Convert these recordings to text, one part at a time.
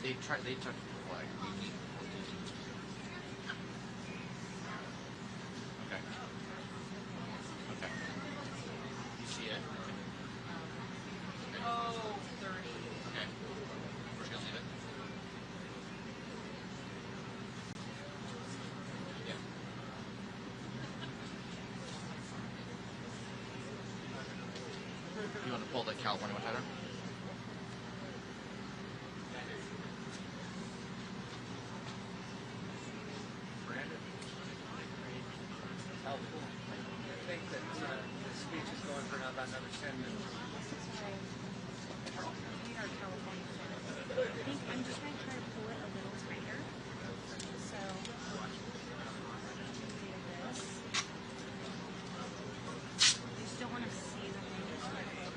They took the flag. Okay. Okay. You see it? Oh, 30. Okay. We're just gonna leave it. Yeah. You want to pull the California one, Tyler? I think that the speech is going for about another 10 minutes. I'm just going to try to pull it a little tighter. So, this. You still want to see the thing just like there.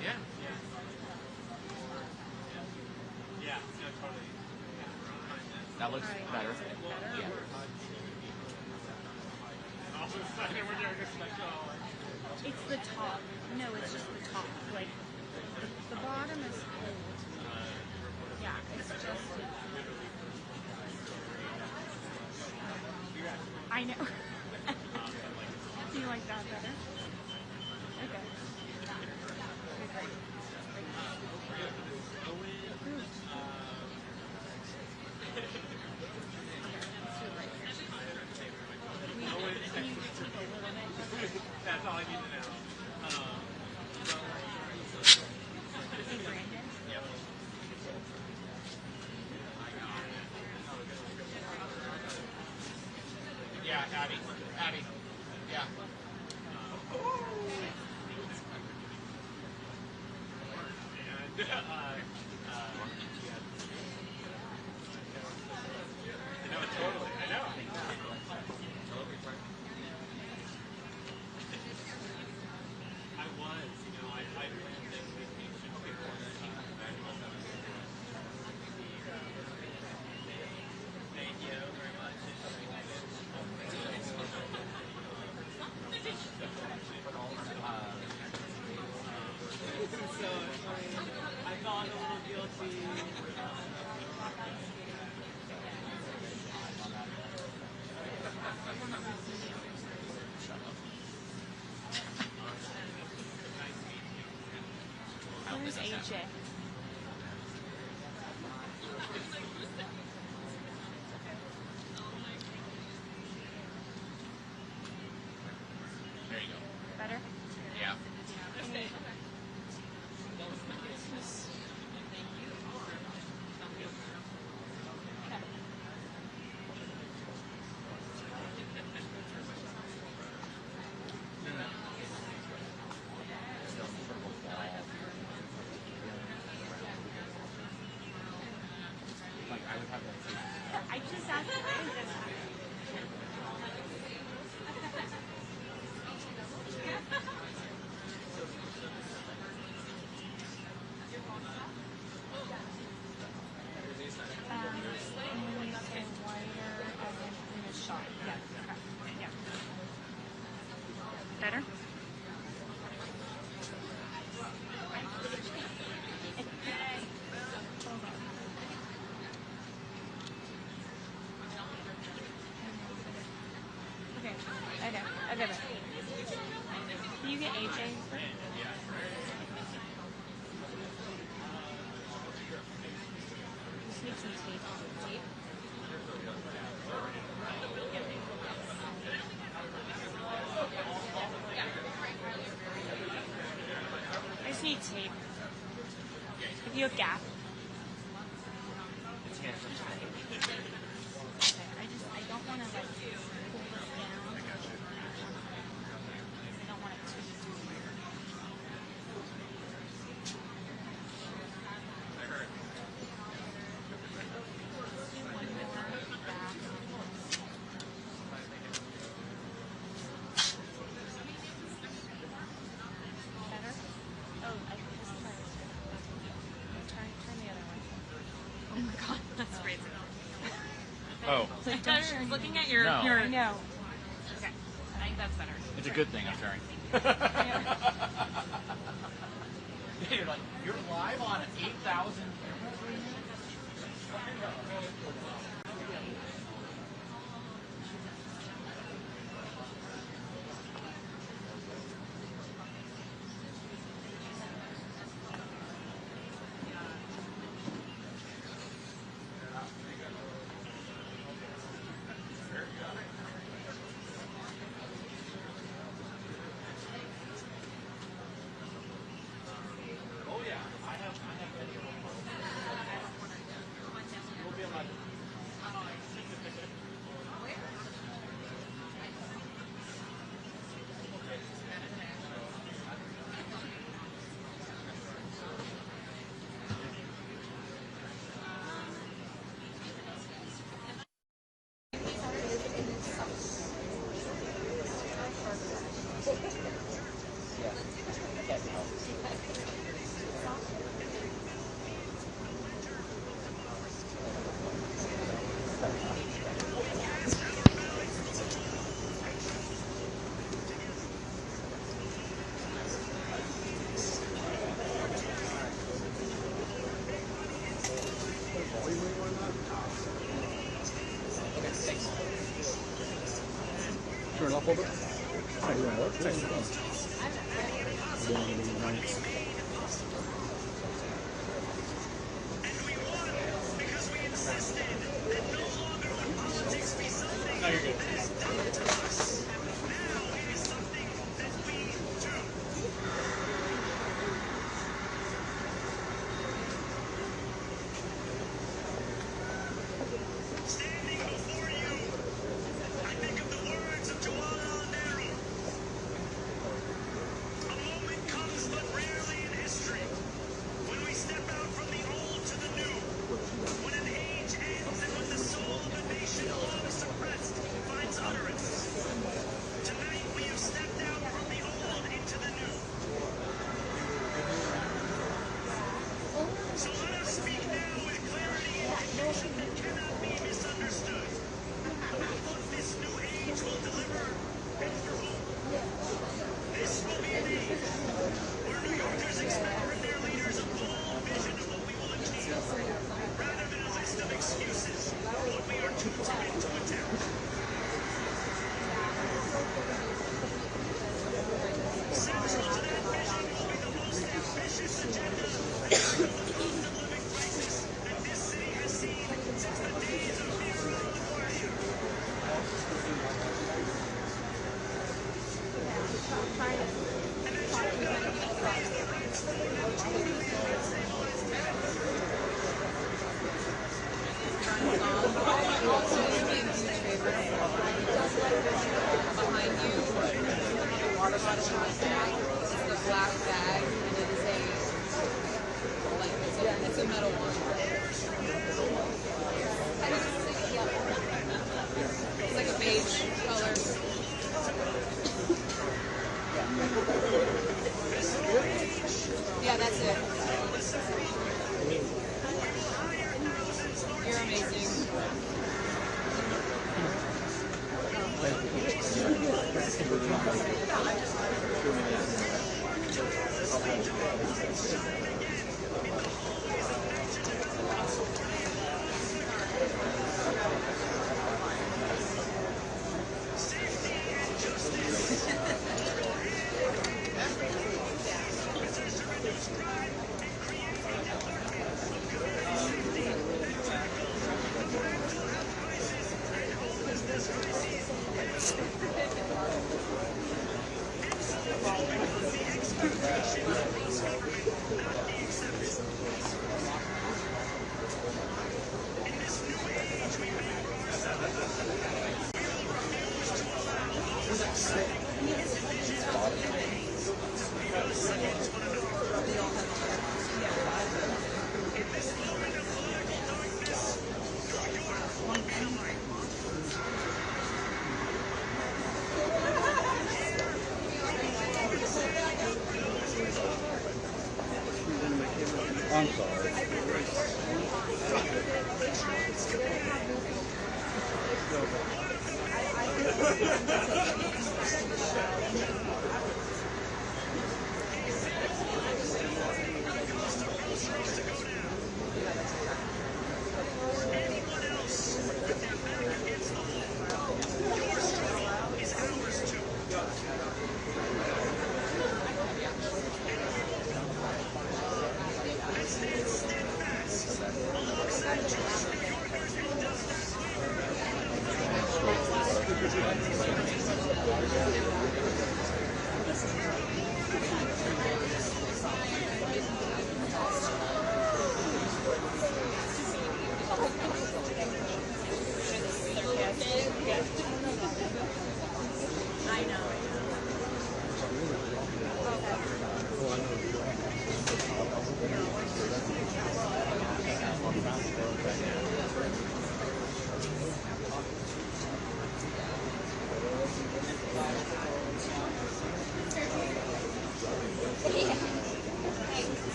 Yeah. Yeah, no, totally. That looks better. Yeah. All of a sudden, we're doing this like, oh. It's the top. No, it's just the top. Like, the bottom is cold. Yeah, it's just... I know. Do you like that better? Okay. That's all I need to know. Hey, Brandon. Yep. Yeah, Abby. Abby. Yeah. And, no, totally. I know. I was, I planned this vacation before Thank you very much. So I felt a little guilty. Where's AJ? There you go. Better? Yeah. Like I would have that. I just asked Brandon. And when you say wider, as in a shot. Yeah. Okay. Yeah. Better? Okay. Can you get AJ? Just need some tape. Tape? I just need tape. If you have gap. Okay, I don't want to like pull this down. I don't want it too weird. Oh, So don't Better share looking at your No. your. I know. Okay, I think that's better. it's a good thing I'm sharing. You're like, you're live on 8,000. Turn it off a little bit. Oh, you want to work? Text the phone. No, you're good. Yeah, that's it. You're amazing. I'm sorry.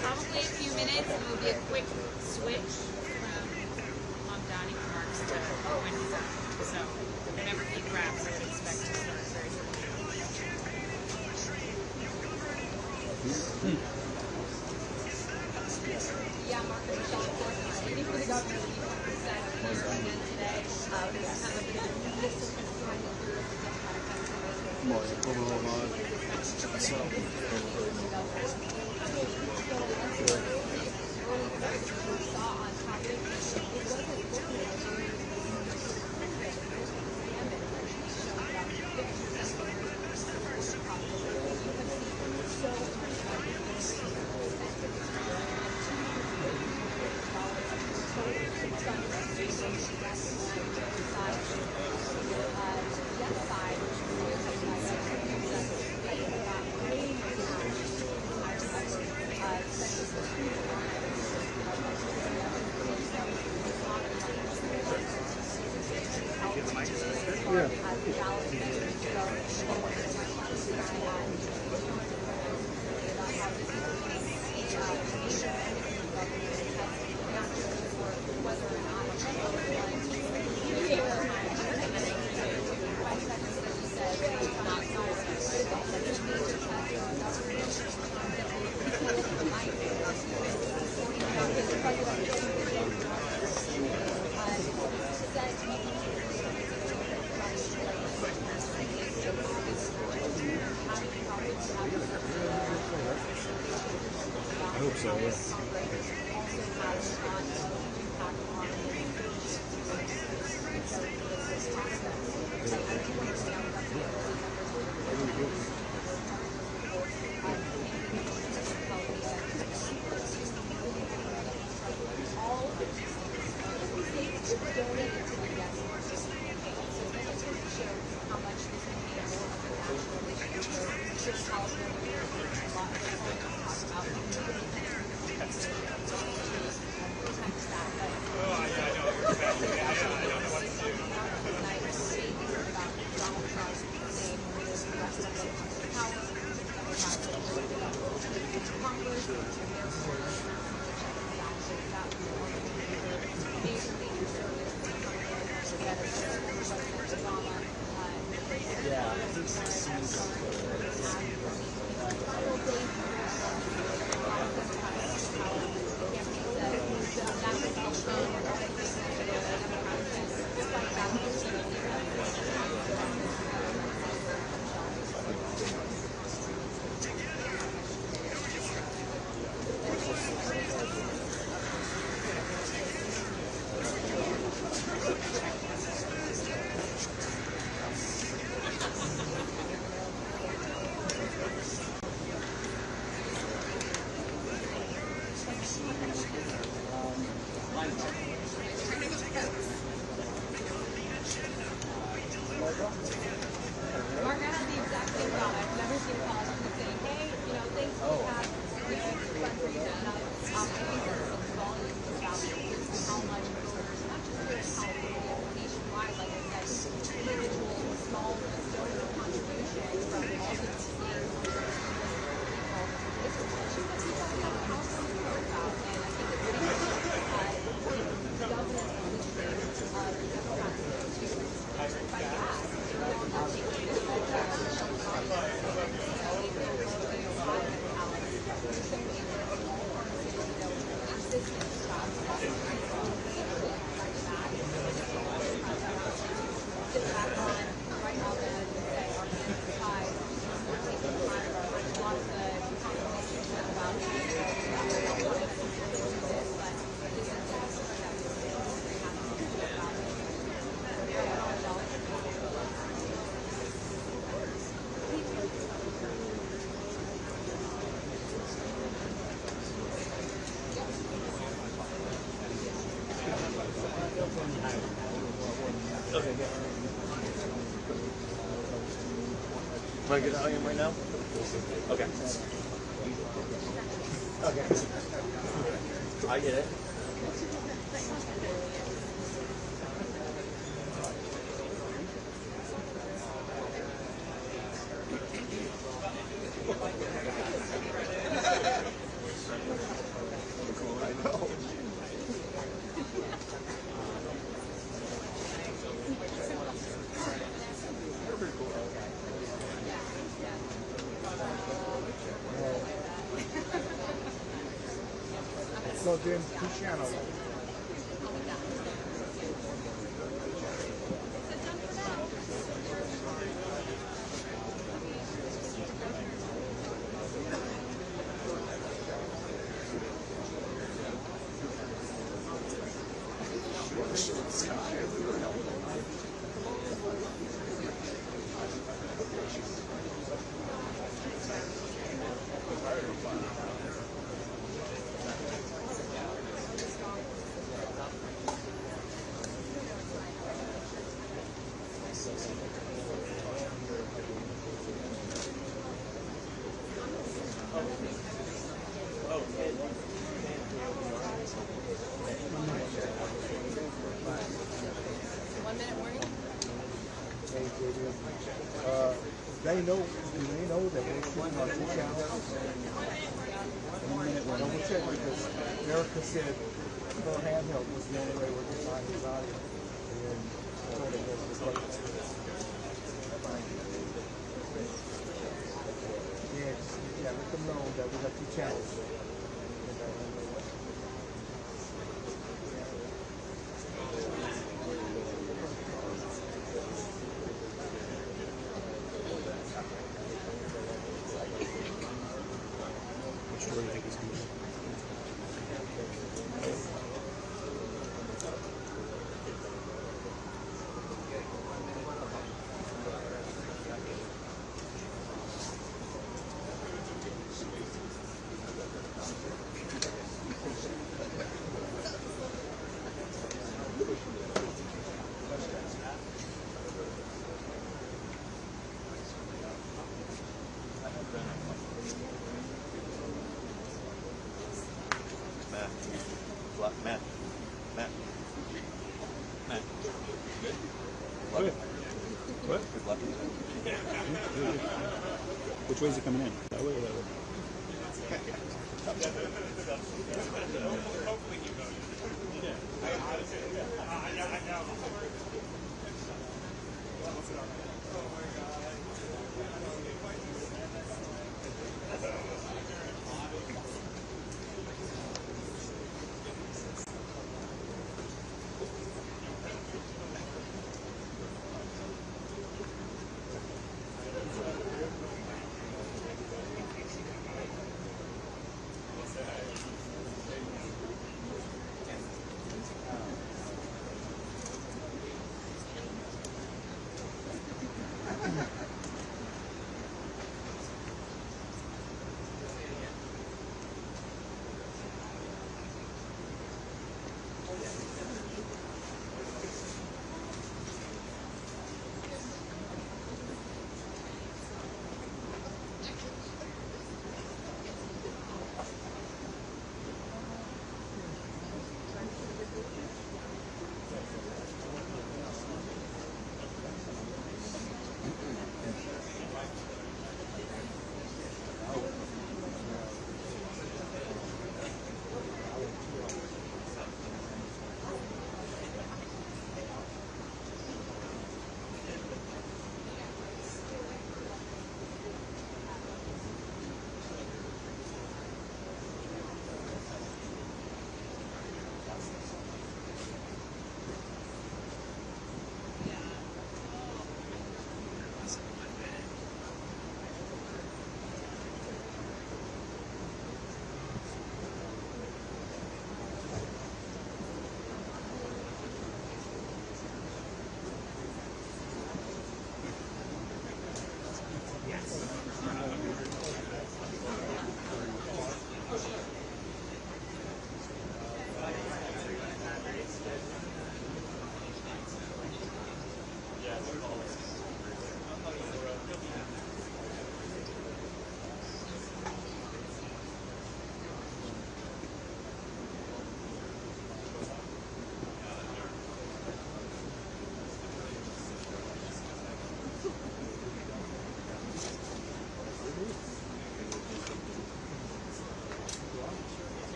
Probably a few minutes, and it'll be a quick switch from Donnie Marks to Wendy's up. So whenever he grabs, I would expect to start very soon. Yeah, Mark and Michelle, of course, speaking for the governor, he said again today, kind of a bit of a list of trying to do with the I hope so, yeah. Donald Trump saying this, the rest of them. Okay, good. Want to get volume right now? Okay. Okay. I get it. So then, two channels. They know that we're shooting on two channels. Double check because Erica said her handheld was the only way we're getting on his audio. And so they go to the yeah, let them know that we got two channels. Where do you think he's going? Matt. Good. What? Good luck. Which way is it coming in? That way or that way?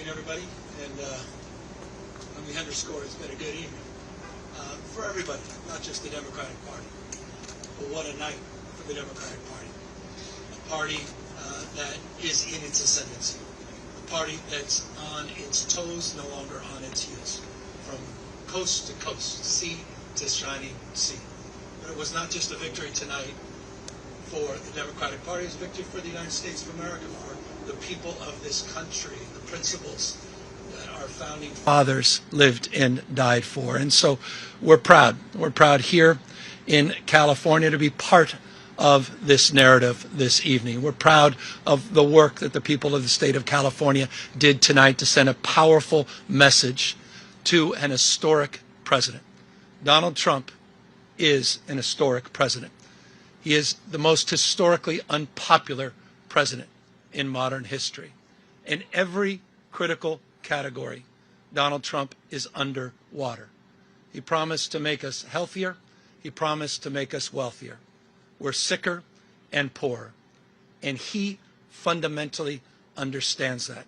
evening, everybody. And let me underscore, it's been a good evening for everybody, not just the Democratic Party. But what a night for the Democratic Party. A party that is in its ascendancy. A party that's on its toes, no longer on its heels. From coast to coast, sea to shining sea. But it was not just a victory tonight for the Democratic Party, it was a victory for the United States of America, for the people of this country, the principles that our founding fathers lived and died for. And so we're proud. We're proud here in California to be part of this narrative this evening. We're proud of the work that the people of the state of California did tonight to send a powerful message to an historic president. Donald Trump is an historic president. He is the most historically unpopular president in modern history. In every critical category, Donald Trump is underwater. He promised to make us healthier. He promised to make us wealthier. We're sicker and poorer. And he fundamentally understands that.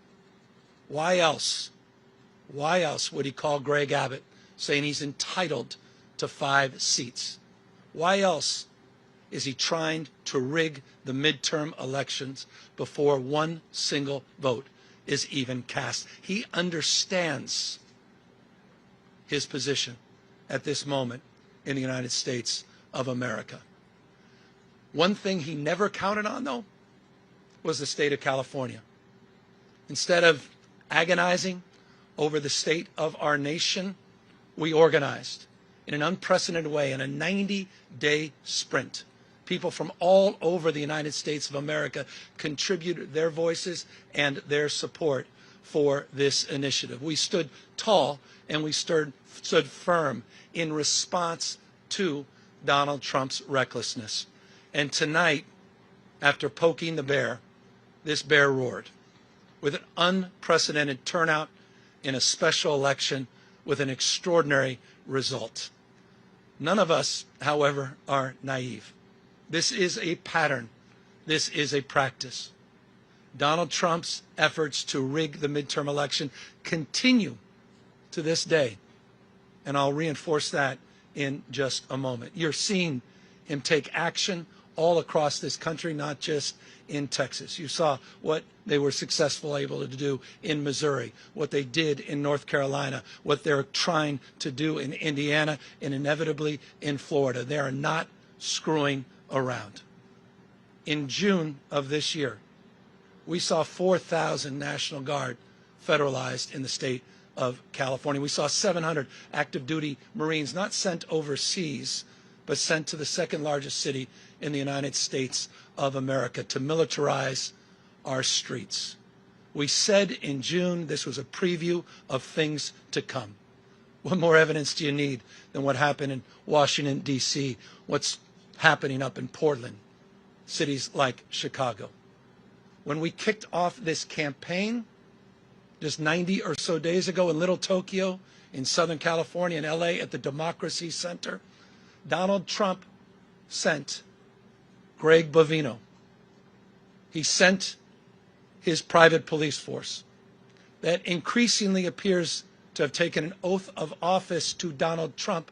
Why else would he call Greg Abbott saying he's entitled to 5 seats? Why else is he trying to rig the midterm elections before one single vote is even cast? He understands his position at this moment in the United States of America. One thing he never counted on, though, was the state of California. Instead of agonizing over the state of our nation, we organized in an unprecedented way in a 90-day sprint. People from all over the United States of America contributed their voices and their support for this initiative. We stood tall and we stood firm in response to Donald Trump's recklessness. And tonight, after poking the bear, this bear roared with an unprecedented turnout in a special election with an extraordinary result. None of us, however, are naive. This is a pattern. This is a practice. Donald Trump's efforts to rig the midterm election continue to this day. And I'll reinforce that in just a moment. You're seeing him take action all across this country, not just in Texas. You saw what they were successfully able to do in Missouri, what they did in North Carolina, what they're trying to do in Indiana, and inevitably in Florida. They are not screwing around. In June of this year, we saw 4,000 National Guard federalized in the state of California. We saw 700 active duty Marines not sent overseas, but sent to the second largest city in the United States of America to militarize our streets. We said in June this was a preview of things to come. What more evidence do you need than what happened in Washington, D.C., what's happening up in Portland, cities like Chicago? When we kicked off this campaign just 90 or so days ago in Little Tokyo, in Southern California, in L.A., at the Democracy Center, Donald Trump sent Greg Bovino. He sent his private police force that increasingly appears to have taken an oath of office to Donald Trump,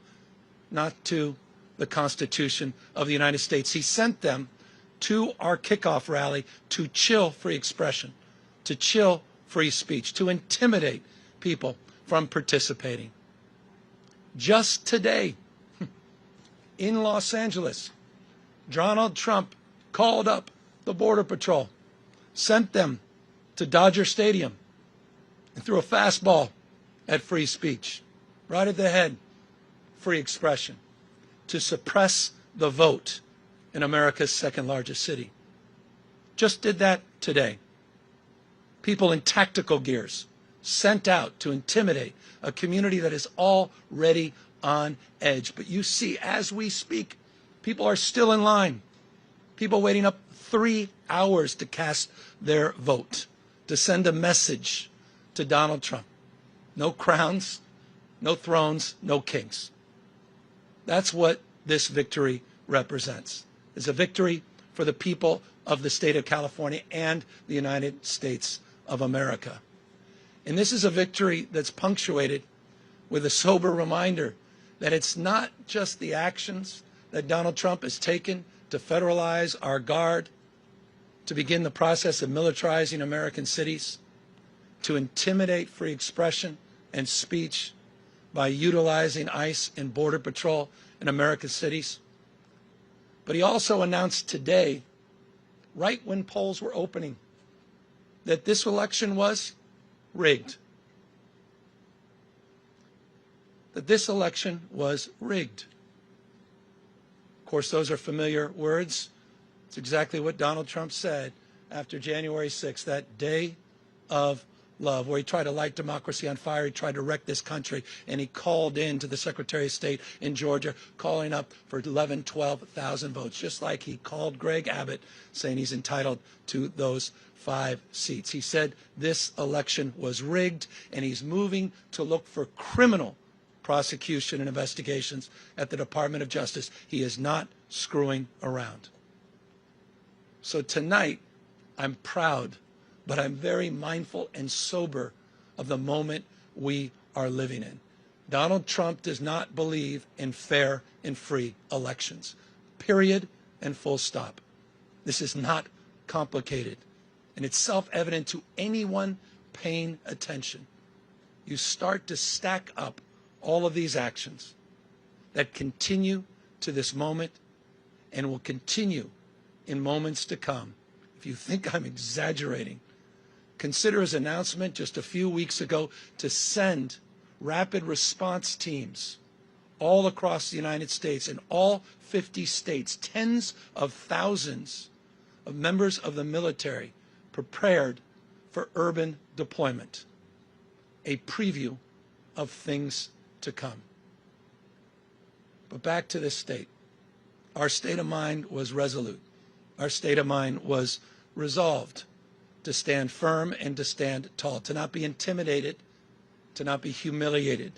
not to the Constitution of the United States. He sent them to our kickoff rally to chill free expression, to chill free speech, to intimidate people from participating. Just today, in Los Angeles, Donald Trump called up the Border Patrol, sent them to Dodger Stadium, and threw a fastball at free speech, right at the head, free expression, to suppress the vote in America's second largest city. Just did that today. People in tactical gears sent out to intimidate a community that is already on edge. But you see, as we speak, people are still in line. People waiting up 3 hours to cast their vote, to send a message to Donald Trump. No crowns, no thrones, no kings. That's what this victory represents. It's a victory for the people of the state of California and the United States of America. And this is a victory that's punctuated with a sober reminder that it's not just the actions that Donald Trump has taken to federalize our guard, to begin the process of militarizing American cities, to intimidate free expression and speech by utilizing ICE and Border Patrol in American cities. But he also announced today, right when polls were opening, that this election was rigged. That this election was rigged. Of course, those are familiar words. It's exactly what Donald Trump said after January 6th, that day of love, where he tried to light democracy on fire. He tried to wreck this country, and he called in to the Secretary of State in Georgia, calling up for 11,000, 12,000 votes, just like he called Greg Abbott, saying he's entitled to those 5 seats. He said this election was rigged, and he's moving to look for criminal prosecution and investigations at the Department of Justice. He is not screwing around. So tonight, I'm proud, but I'm very mindful and sober of the moment we are living in. Donald Trump does not believe in fair and free elections. Period and full stop. This is not complicated, and it's self-evident to anyone paying attention. You start to stack up all of these actions that continue to this moment and will continue in moments to come. If you think I'm exaggerating, consider his announcement just a few weeks ago to send rapid response teams all across the United States, in all 50 states, tens of thousands of members of the military prepared for urban deployment. A preview of things to come. But back to this state. Our state of mind was resolute. Our state of mind was resolved to stand firm and to stand tall, to not be intimidated, to not be humiliated,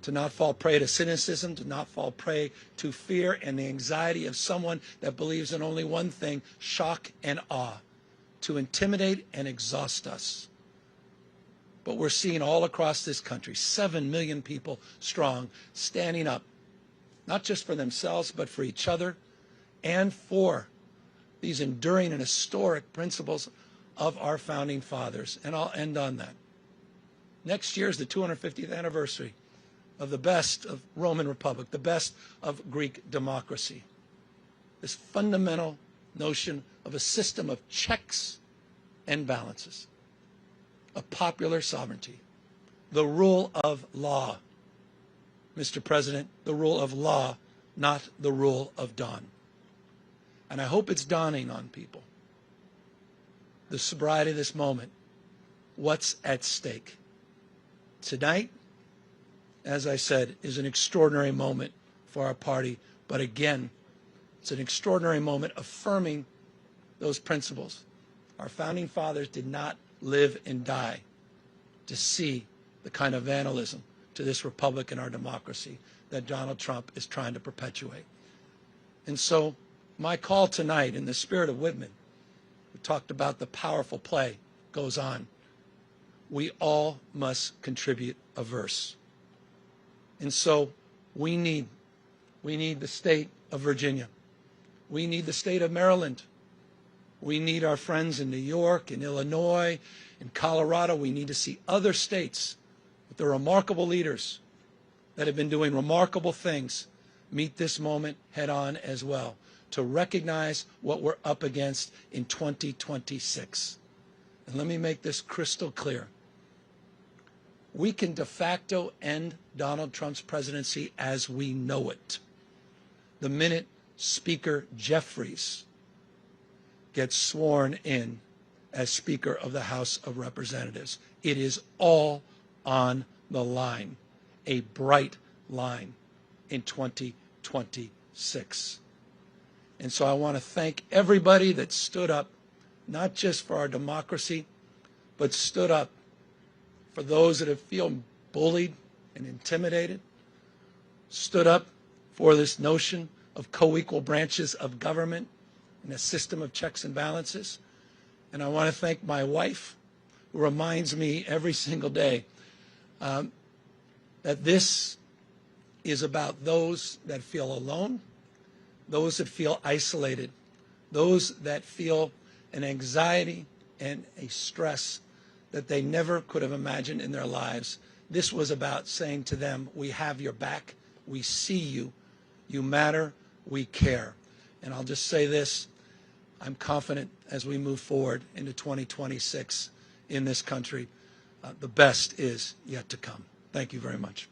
to not fall prey to cynicism, to not fall prey to fear and the anxiety of someone that believes in only one thing, shock and awe, to intimidate and exhaust us. But we're seeing all across this country, 7 million people strong, standing up, not just for themselves, but for each other and for these enduring and historic principles of our founding fathers. And I'll end on that. Next year is the 250th anniversary of the best of Roman Republic, the best of Greek democracy. This fundamental notion of a system of checks and balances, of popular sovereignty, the rule of law. Mr. President, the rule of law, not the rule of dawn. And I hope it's dawning on people, the sobriety of this moment, what's at stake. Tonight, as I said, is an extraordinary moment for our party, but again, it's an extraordinary moment affirming those principles. Our founding fathers did not live and die to see the kind of vandalism to this republic and our democracy that Donald Trump is trying to perpetuate. And so my call tonight, in the spirit of Whitman, who talked about the powerful play, goes on. We all must contribute a verse. And so we need the state of Virginia. We need the state of Maryland. We need our friends in New York, in Illinois, in Colorado. We need to see other states with the remarkable leaders that have been doing remarkable things meet this moment head on as well, to recognize what we're up against in 2026. And let me make this crystal clear. We can de facto end Donald Trump's presidency as we know it the minute Speaker Jeffries gets sworn in as Speaker of the House of Representatives. It is all on the line, a bright line in 2026. And so I want to thank everybody that stood up, not just for our democracy, but stood up for those that have feel bullied and intimidated, stood up for this notion of co-equal branches of government and a system of checks and balances. And I want to thank my wife reminds me every single day that this is about those that feel alone, those that feel isolated, those that feel an anxiety and a stress that they never could have imagined in their lives. This was about saying to them, we have your back, we see you, you matter, we care. And I'll just say this, I'm confident as we move forward into 2026 in this country, the best is yet to come. Thank you very much.